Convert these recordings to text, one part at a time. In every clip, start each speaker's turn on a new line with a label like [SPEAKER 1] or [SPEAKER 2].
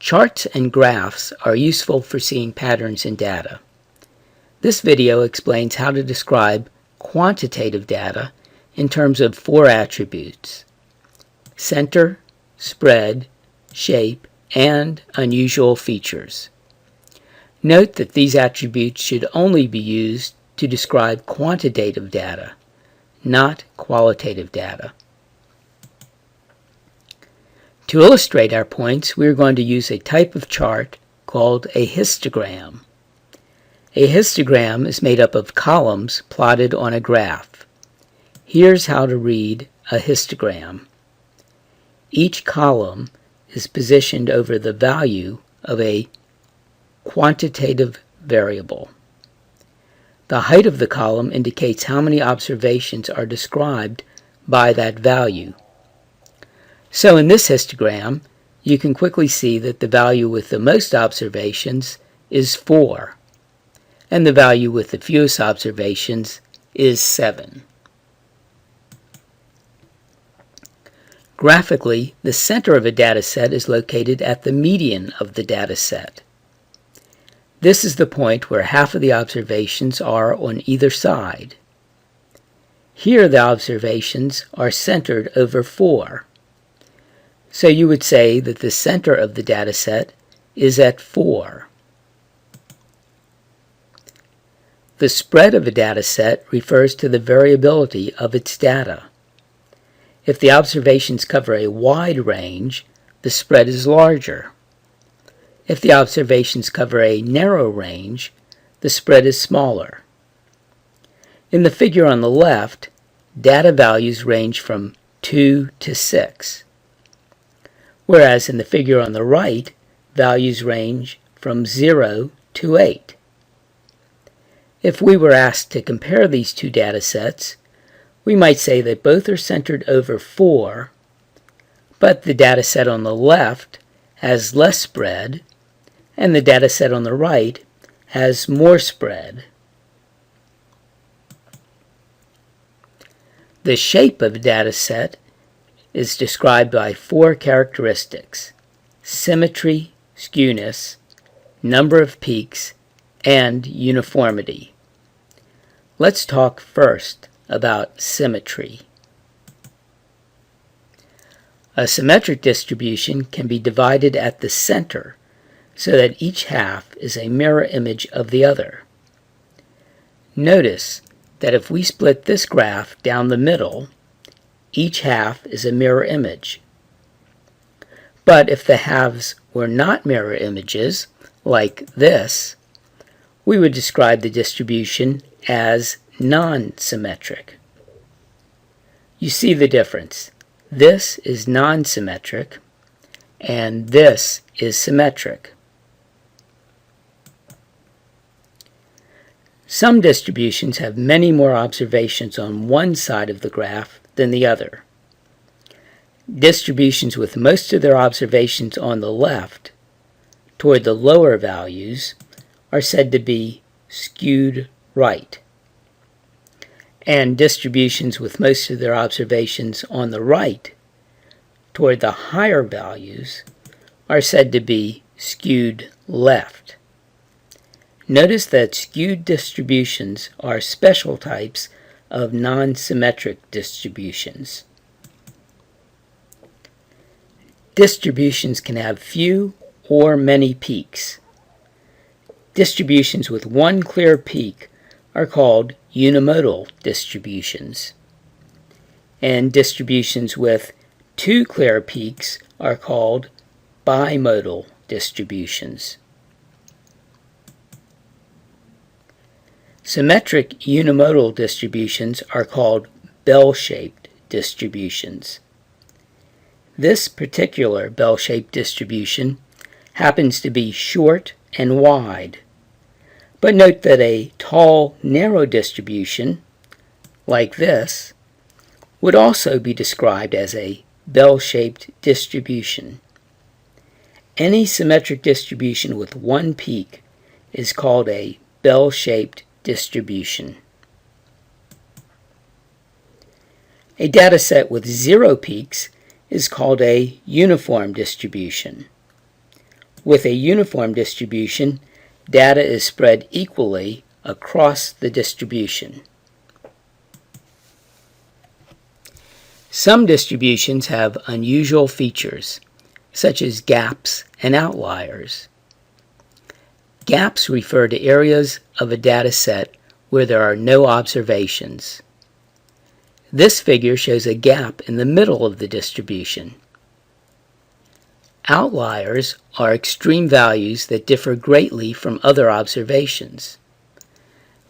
[SPEAKER 1] Charts and graphs are useful for seeing patterns in data. This video explains how to describe quantitative data in terms of 4 attributes: center, spread, shape, and unusual features. Note that these attributes should only be used to describe quantitative data, not qualitative data. To illustrate our points, we are going to use a type of chart called a histogram. A histogram is made up of columns plotted on a graph. Here's how to read a histogram. Each column is positioned over the value of a quantitative variable. The height of the column indicates how many observations are described by that value. So in this histogram, you can quickly see that the value with the most observations is 4, and the value with the fewest observations is 7. Graphically, the center of a dataset is located at the median of the dataset. This is the point where half of the observations are on either side. Here the observations are centered over 4. So you would say that the center of the dataset is at 4. The spread of a dataset refers to the variability of its data. If the observations cover a wide range, the spread is larger. If the observations cover a narrow range, the spread is smaller. In the figure on the left, data values range from 2 to 6. Whereas in the figure on the right, values range from 0 to 8. If we were asked to compare these two data sets, we might say that both are centered over 4, but the data set on the left has less spread, and the data set on the right has more spread. The shape of a data set is described by 4 characteristics: symmetry, skewness, number of peaks, and uniformity. Let's talk first about symmetry. A symmetric distribution can be divided at the center so that each half is a mirror image of the other. Notice that if we split this graph down the middle, each half is a mirror image. But if the halves were not mirror images, like this, we would describe the distribution as non-symmetric. You see the difference. This is non-symmetric, and this is symmetric. Some distributions have many more observations on one side of the graph than the other. Distributions with most of their observations on the left, toward the lower values, are said to be skewed right. And distributions with most of their observations on the right, toward the higher values, are said to be skewed left. Notice that skewed distributions are special types of non-symmetric distributions. Distributions can have few or many peaks. Distributions with one clear peak are called unimodal distributions, and distributions with 2 clear peaks are called bimodal distributions. Symmetric unimodal distributions are called bell-shaped distributions. This particular bell-shaped distribution happens to be short and wide. But note that a tall, narrow distribution, like this, would also be described as a bell-shaped distribution. Any symmetric distribution with one peak is called a bell-shaped distribution. A dataset with 0 peaks is called a uniform distribution. With a uniform distribution, data is spread equally across the distribution. Some distributions have unusual features, such as gaps and outliers. Gaps refer to areas of a data set where there are no observations. This figure shows a gap in the middle of the distribution. Outliers are extreme values that differ greatly from other observations.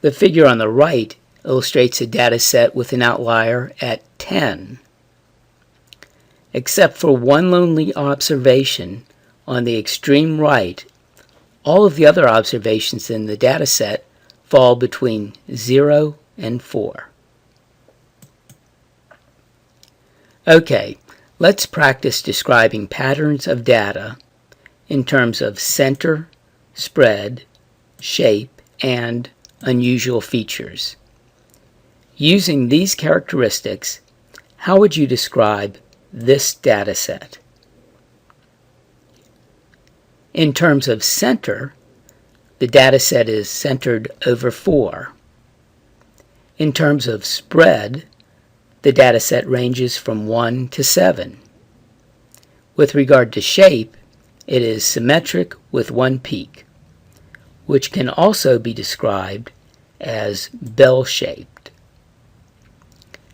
[SPEAKER 1] The figure on the right illustrates a data set with an outlier at 10. Except for one lonely observation on the extreme right, all of the other observations in the data set fall between 0 and 4. Okay, let's practice describing patterns of data in terms of center, spread, shape, and unusual features. Using these characteristics, how would you describe this data set? In terms of center, the data set is centered over 4. In terms of spread, the data set ranges from 1 to 7. With regard to shape, it is symmetric with one peak, which can also be described as bell-shaped.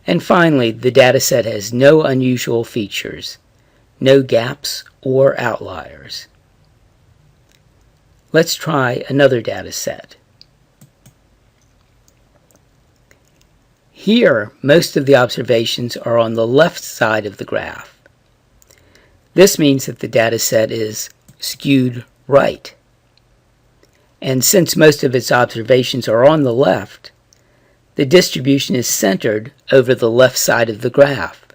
[SPEAKER 1] And finally, the data set has no unusual features, no gaps or outliers. Let's try another data set. Here, most of the observations are on the left side of the graph. This means that the data set is skewed right. And since most of its observations are on the left, the distribution is centered over the left side of the graph,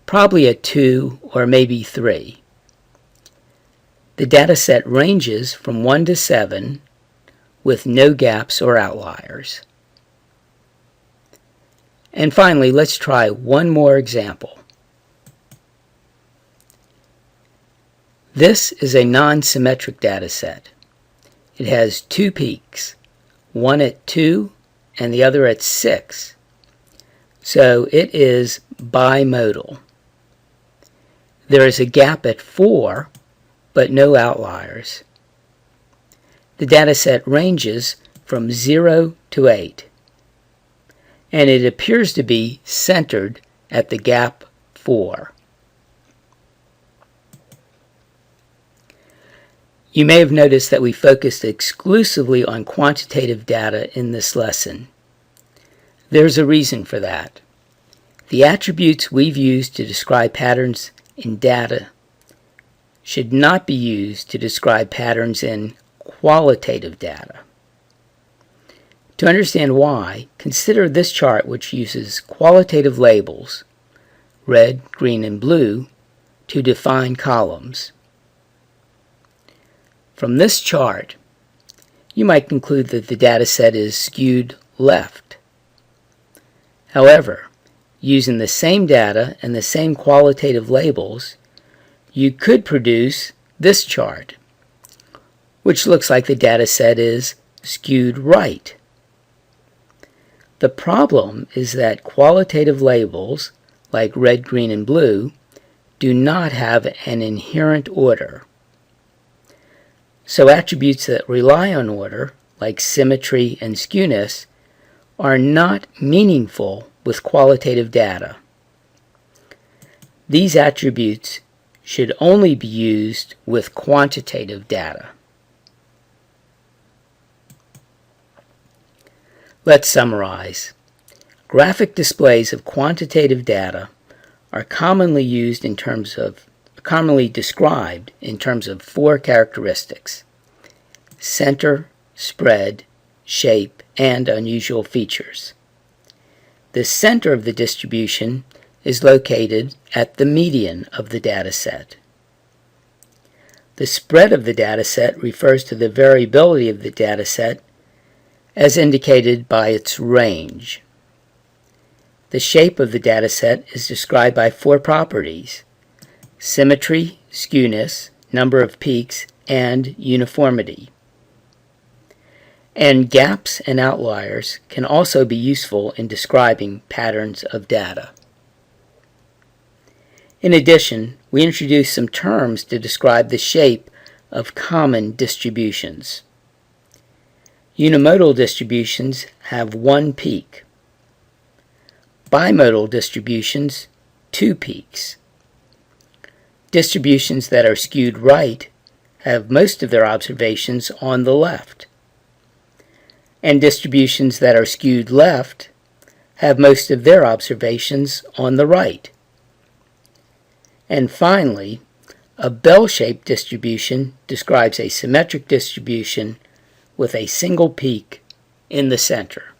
[SPEAKER 1] probably at 2 or maybe 3. The data set ranges from 1 to 7 with no gaps or outliers. And finally, let's try one more example. This is a non-symmetric data set. It has 2 peaks, one at 2 and the other at 6. So it is bimodal. There is a gap at 4, but no outliers. The data set ranges from 0 to 8, and it appears to be centered at the gap 4. You may have noticed that we focused exclusively on quantitative data in this lesson. There's a reason for that. The attributes we've used to describe patterns in data should not be used to describe patterns in qualitative data. To understand why, consider this chart, which uses qualitative labels, red, green, and blue, to define columns. From this chart, you might conclude that the data set is skewed left. However, using the same data and the same qualitative labels, you could produce this chart, which looks like the data set is skewed right. The problem is that qualitative labels, like red, green, and blue, do not have an inherent order. So attributes that rely on order, like symmetry and skewness, are not meaningful with qualitative data. These attributes should only be used with quantitative data. Let's summarize. Graphic displays of quantitative data are commonly described in terms of 4 characteristics: center, spread, shape, and unusual features. The center of the distribution is located at the median of the data set. The spread of the data set refers to the variability of the data set as indicated by its range. The shape of the data set is described by 4 properties: symmetry, skewness, number of peaks, and uniformity. And gaps and outliers can also be useful in describing patterns of data. In addition, we introduced some terms to describe the shape of common distributions. Unimodal distributions have one peak. Bimodal distributions, two peaks. Distributions that are skewed right have most of their observations on the left. And distributions that are skewed left have most of their observations on the right. And finally, a bell-shaped distribution describes a symmetric distribution with a single peak in the center.